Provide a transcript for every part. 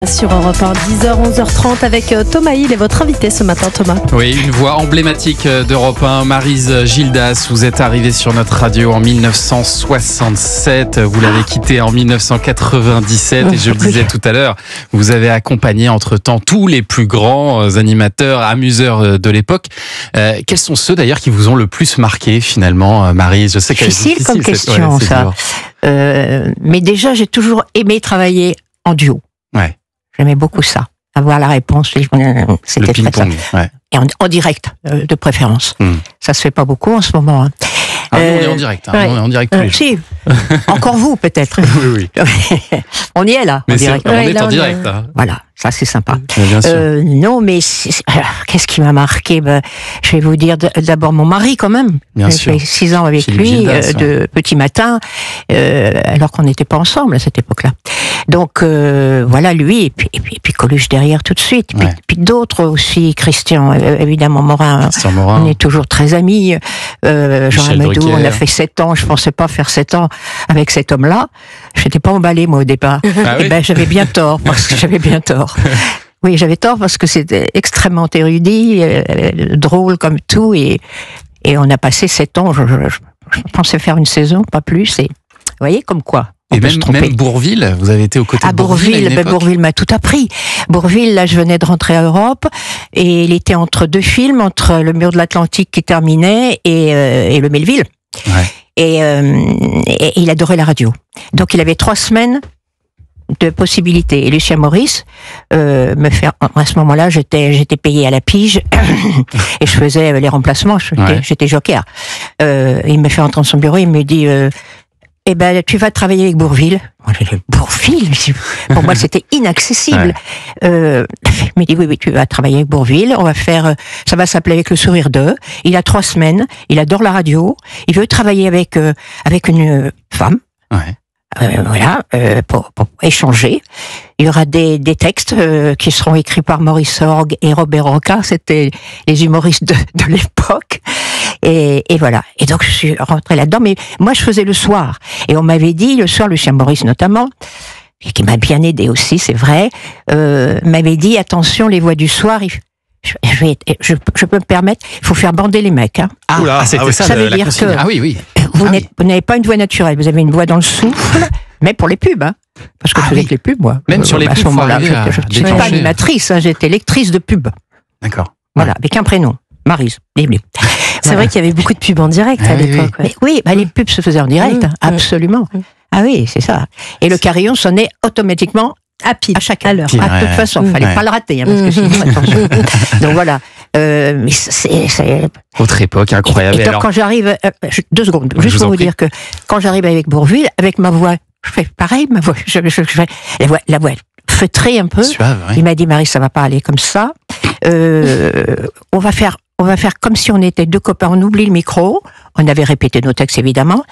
Sur Europe 1, 10h, 11h30 avec Thomas Hill et votre invité ce matin, Thomas. Oui, une voix emblématique d'Europe 1, Maryse Gildas. Vous êtes arrivée sur notre radio en 1967. Vous l'avez quittée en 1997. Et je le disais tout à l'heure, vous avez accompagné entre-temps tous les plus grands animateurs, amuseurs de l'époque. Quels sont ceux d'ailleurs qui vous ont le plus marqué finalement, Maryse? Je sais qu'elle est difficile comme question, ça. Mais déjà, j'ai toujours aimé travailler en duo. Ouais. J'aimais beaucoup ça. Avoir la réponse, c'était le ping-pong, ouais. Et en direct, de préférence. Ça se fait pas beaucoup en ce moment. Hein. Ah, nous, on est en direct. Hein. On est en direct tous les jours. Si. Encore vous, peut-être. Oui, oui. On y est là, mais en direct. On est en direct. Hein. Voilà, ça c'est sympa. Bien sûr. Non, mais qu'est-ce qui m'a marqué? Je vais vous dire d'abord mon mari quand même. Bien sûr. J'ai fait 6 ans avec Philippe lui, Gildas, de petit matin, alors qu'on n'était pas ensemble à cette époque-là. Donc voilà, lui, et puis Coluche derrière tout de suite. Puis d'autres aussi, Christian, évidemment, Morin. On est toujours très amis. Jean Amadou, on a fait 7 ans, je pensais pas faire 7 ans avec cet homme-là. J'étais pas emballée, moi, au départ. Ah oui. J'avais bien tort, parce que j'avais bien tort. Oui, j'avais tort parce que c'était extrêmement érudit, drôle comme tout, et on a passé 7 ans, je pensais faire une saison, pas plus, et vous voyez, comme quoi. Et même Bourvil, vous avez été aux côtés de Bourvil. Bourvil m'a tout appris. Bourvil, là, je venais de rentrer à Europe, et il était entre 2 films, entre Le Mur de l'Atlantique qui terminait et Le Melville. Ouais. Et il adorait la radio. Donc il avait 3 semaines de possibilités. Et Lucien Maurice me fait, à ce moment-là, j'étais payée à la pige et je faisais les remplacements. J'étais joker. Il me fait entrer dans son bureau, il me dit eh ben, tu vas travailler avec Bourvil. Bourvil, pour moi, c'était inaccessible. Il me dit, oui, tu vas travailler avec Bourvil. On va faire, ça va s'appeler Avec le sourire d'eux. Il a 3 semaines. Il adore la radio. Il veut travailler avec une femme. Ouais. Voilà, pour échanger. Il y aura des textes qui seront écrits par Maurice Sorgue et Robert Roca. C'était les humoristes de l'époque. Et voilà. Et donc, je suis rentrée là-dedans. Mais moi, je faisais le soir. Et on m'avait dit, le soir, Lucien Maurice notamment, qui m'a bien aidé aussi, c'est vrai, m'avait dit, attention, les voix du soir, je peux me permettre, il faut faire bander les mecs. Hein. C'était ça veut dire consigne. que vous n'avez pas une voix naturelle, vous avez une voix dans le souffle, mais pour les pubs, hein. Parce que je faisais que les pubs, moi. Même sur les pubs, à ce moment-là, je ne suis pas animatrice, hein, j'étais lectrice de pub. D'accord. Voilà, avec un prénom, Maryse. C'est vrai qu'il y avait beaucoup de pubs en direct à l'époque. Oui, les pubs se faisaient en direct, absolument. Ah oui, c'est ça. Et le carillon sonnait automatiquement à chaque heure. De toute façon, il fallait pas le rater, hein, parce que sinon, attention. Donc voilà. Mais c'est autre époque, incroyable. Et donc, quand j'arrive, 2 secondes, juste pour vous dire que quand j'arrive avec Bourvil, avec ma voix, je fais pareil, ma voix, je fais la voix feutrée un peu. Suave, oui. Il m'a dit, Marie, ça va pas aller comme ça. On va faire comme si on était 2 copains, on oublie le micro. On avait répété nos textes, évidemment.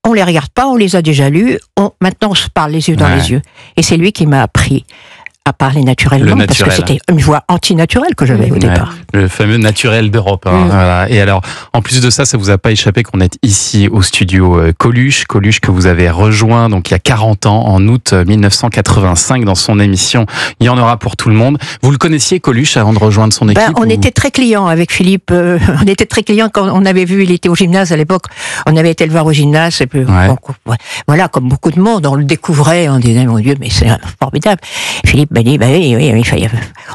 On les regarde pas, on les a déjà lus. Maintenant, on se parle les yeux dans les yeux. Et c'est lui qui m'a appris à parler naturellement, parce que c'était une voix antinaturelle que j'avais au départ. Le fameux naturel d'Europe. Hein, voilà. Et alors, en plus de ça, ça vous a pas échappé qu'on est ici au studio Coluche que vous avez rejoint donc il y a 40 ans, en août 1985, dans son émission Il y en aura pour tout le monde. Vous le connaissiez, Coluche, avant de rejoindre son équipe? On était très clients avec Philippe. On était très clients quand on avait vu, il était au gymnase à l'époque. On avait été le voir au gymnase. Et puis, voilà, comme beaucoup de monde, on le découvrait, on disait, mon Dieu, mais c'est formidable. Philippe m'a dit,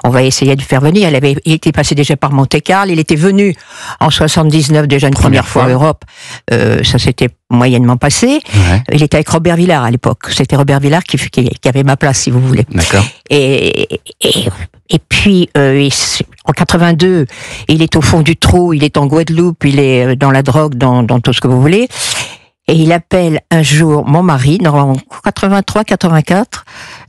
on va essayer de faire venir. Il était passé déjà par Monte-Carlo, il était venu en 79 déjà une première fois en Europe. Ça s'était moyennement passé. Il était avec Robert Villard à l'époque. C'était Robert Villard qui avait ma place, si vous voulez. D'accord. Et puis, en 82, il est au fond du trou, il est en Guadeloupe, il est dans la drogue, dans tout ce que vous voulez. Et il appelle un jour mon mari, en 83-84,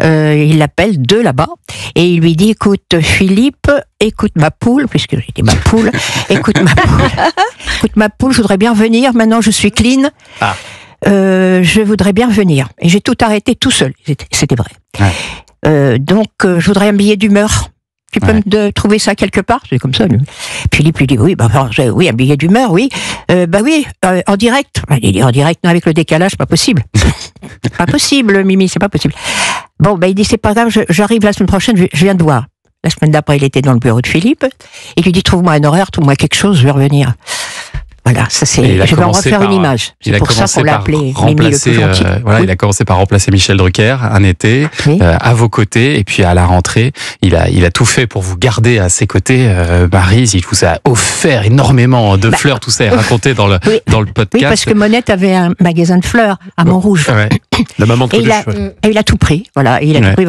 il l'appelle de là-bas, et il lui dit, écoute Philippe, écoute ma poule, puisque j'étais ma poule, écoute ma poule, je voudrais bien venir, maintenant je suis clean, je voudrais bien venir. Et j'ai tout arrêté tout seul, c'était vrai. Donc je voudrais un billet d'humeur. Tu peux me trouver ça quelque part? C'est comme ça. Philippe lui dit oui, oui, un billet d'humeur, oui. Oui, en direct. Il dit en direct, non, avec le décalage, pas possible. Pas possible, Mimi, c'est pas possible. Bon, il dit, c'est pas grave, j'arrive la semaine prochaine, je viens de voir. La semaine d'après, il était dans le bureau de Philippe. Il lui dit, trouve-moi un horaire, trouve-moi quelque chose, je vais revenir. Voilà, ça c'est. Je vais en refaire une image. C'est pour ça qu'on l'a appelé Mimi le plus gentil. Voilà, il a commencé par remplacer Michel Drucker un été, à vos côtés, et puis à la rentrée, il a tout fait pour vous garder à ses côtés. Maryse, il vous a offert énormément de fleurs, tout ça est raconté dans le podcast. Oui, parce que Monette avait un magasin de fleurs à Montrouge. Ouais. La maman de Coluche. Et il a tout pris. Voilà, il a tout pris.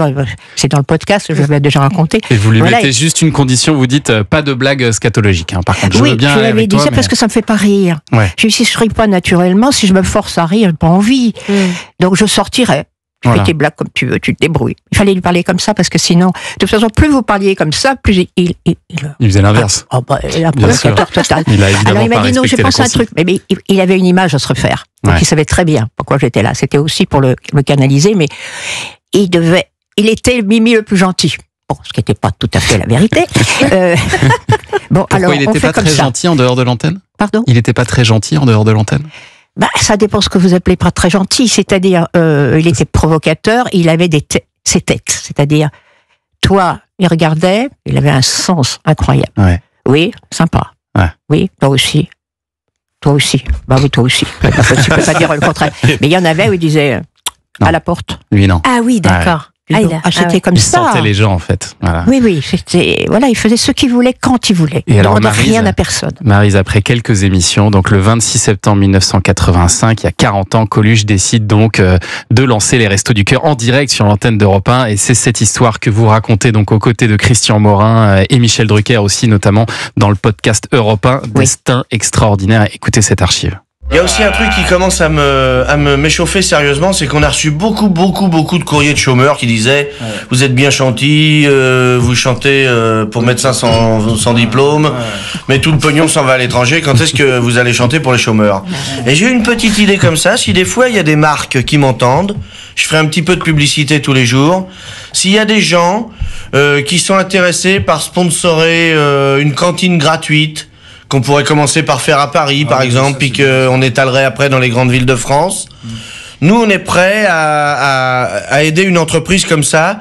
C'est dans le podcast, je l'avais déjà raconté. Et vous lui mettez juste une condition, vous dites pas de blague scatologique. Par contre, je veux bien. Oui, je l'avais dit ça parce que ça me fait pas rire. Ouais. Je dis, si je ris pas naturellement, si je me force à rire, j'ai pas envie. Donc je sortirais. Je fais tes blagues comme tu veux, tu te débrouilles. Il fallait lui parler comme ça parce que sinon, de toute façon, plus vous parliez comme ça, plus il faisait l'inverse. La provocateur total. Alors il m'a dit non, j'ai pensé à un truc. Mais il avait une image à se refaire. Donc il savait très bien pourquoi j'étais là. C'était aussi pour le canaliser, mais il était Mimi le plus gentil. Bon, ce qui n'était pas tout à fait la vérité. Pourquoi alors, il n'était pas très gentil en dehors de l'antenne ? Pardon ? Il n'était pas très gentil en dehors de l'antenne ? Ça dépend ce que vous appelez pas très gentil. C'est-à-dire, il était provocateur, il avait ses têtes. C'est-à-dire, toi, il regardait, il avait un sens incroyable. Ouais. Oui, sympa. Ouais. Oui, toi aussi. Toi aussi. Oui, toi aussi. Tu peux pas dire le contraire. Mais il y en avait où il disait, à la porte. Lui, non. Ah oui, d'accord. C'était comme ça. Il sentait les gens, en fait. Voilà. Oui, c'était, il faisait ce qu'il voulait quand il voulait. Et alors, il ne demandait rien à personne. Maryse, après quelques émissions, donc le 26 septembre 1985, il y a 40 ans, Coluche décide donc de lancer les Restos du Cœur en direct sur l'antenne d'Europe 1. Et c'est cette histoire que vous racontez donc aux côtés de Christian Morin et Michel Drucker aussi, notamment dans le podcast Europe 1, Destin extraordinaire. Écoutez cette archive. Il y a aussi un truc qui commence à m'échauffer sérieusement, c'est qu'on a reçu beaucoup de courriers de chômeurs qui disaient vous êtes bien gentil, vous chantez pour médecins sans diplôme, mais tout le pognon s'en va à l'étranger, quand est-ce que vous allez chanter pour les chômeurs ? Et j'ai eu une petite idée comme ça, si des fois il y a des marques qui m'entendent, je ferai un petit peu de publicité tous les jours, s'il y a des gens qui sont intéressés par sponsorer une cantine gratuite, qu'on pourrait commencer par faire à Paris, par exemple, puis qu'on étalerait après dans les grandes villes de France. Nous, on est prêts à aider une entreprise comme ça,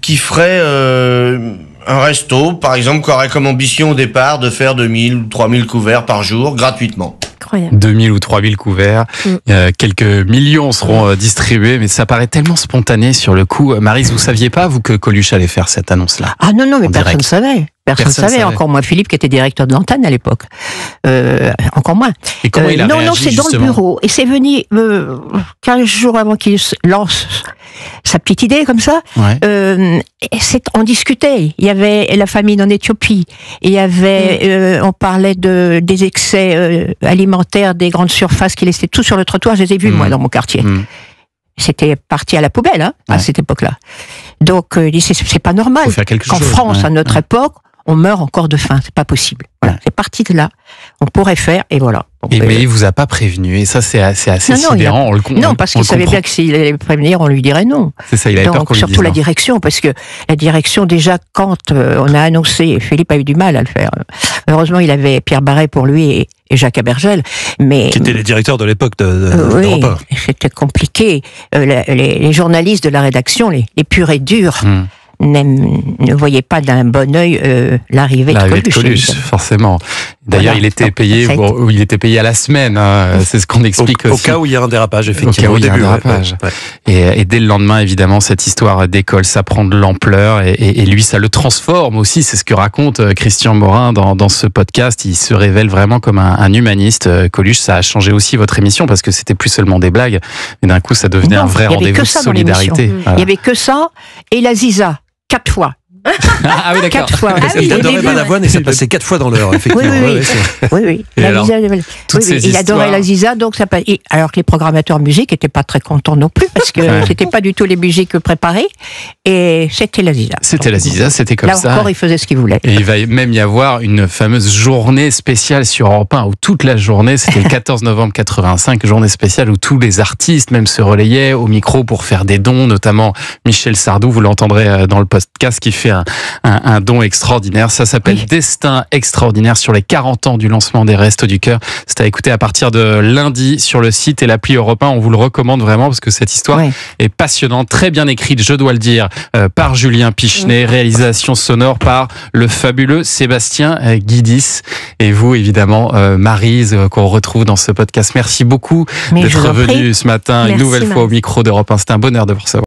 qui ferait un resto, par exemple, qui aurait comme ambition au départ de faire 2000 ou 3000 couverts par jour, gratuitement. Incroyable. 2000 ou 3000 couverts, quelques millions seront distribués, mais ça paraît tellement spontané sur le coup. Maryse, vous saviez pas, vous, que Coluche allait faire cette annonce-là ? Ah non, mais personne ne savait. Personne ne savait, encore moins Philippe qui était directeur de l'antenne à l'époque. Encore moins. Et comment il a réagi, Non, c'est dans le bureau. Et c'est venu 15 jours avant qu'il lance sa petite idée comme ça. Ouais. On discutait. Il y avait la famine en Éthiopie. Il y avait, on parlait des excès alimentaires des grandes surfaces qui laissaient tout sur le trottoir. Je les ai vus, moi, dans mon quartier. C'était parti à la poubelle, à cette époque-là. Donc, il dit, c'est pas normal qu'en France, à notre époque, on meurt encore de faim. C'est pas possible. Voilà. C'est parti de là. On pourrait faire, et voilà. Mais il vous a pas prévenu, et ça, c'est assez sidérant. Non, parce qu'il savait bien que s'il allait prévenir, on lui dirait non. C'est ça, il avait peur qu'on lui dise surtout la non. direction, parce que la direction, déjà, quand on a annoncé, Philippe a eu du mal à le faire. Heureusement, il avait Pierre Barret pour lui et Jacques Abergel, mais... Qui étaient les directeurs de l'époque d'Europe 1. Oui, c'était compliqué. Les journalistes de la rédaction, les purs et durs, ne voyait pas d'un bon œil l'arrivée de Coluche, forcément. D'ailleurs, il était payé à la semaine. C'est ce qu'on explique aussi. Au cas où il y a un dérapage, effectivement. Au début, Et dès le lendemain, évidemment, cette histoire décolle, ça prend de l'ampleur et lui, ça le transforme aussi. C'est ce que raconte Christian Morin dans ce podcast. Il se révèle vraiment comme un humaniste. Coluche, ça a changé aussi votre émission parce que c'était plus seulement des blagues, mais d'un coup, ça devenait un vrai rendez-vous de solidarité. Voilà. Il n'y avait que ça et la Ziza. 4 fois. Ah oui, d'accord. 4 fois. Il adorait Balavoine et ça passait 4 fois dans l'heure, effectivement. Oui. Il adorait la Ziza, donc ça passe. Alors que les programmateurs musique n'étaient pas très contents non plus, parce que c'était pas du tout les musiques préparées, et c'était la Ziza. C'était la Ziza, c'était comme ça. Là encore, il faisait ce qu'il voulait. Et il va même y avoir une fameuse journée spéciale sur Europe 1, où toute la journée, c'était le 14 novembre 85, journée spéciale où tous les artistes même se relayaient au micro pour faire des dons, notamment Michel Sardou, vous l'entendrez dans le podcast, qui fait un don extraordinaire. Ça s'appelle Destin extraordinaire sur les 40 ans du lancement des Restos du Cœur. C'est à écouter à partir de lundi sur le site et l'appli Europe 1. On vous le recommande vraiment parce que cette histoire est passionnante, très bien écrite, je dois le dire, par Julien Pichenet, réalisation sonore par le fabuleux Sébastien Guidis et vous évidemment Maryse qu'on retrouve dans ce podcast. Merci beaucoup d'être venue ce matin une nouvelle fois au micro d'Europe 1. C'était un bonheur de vous recevoir.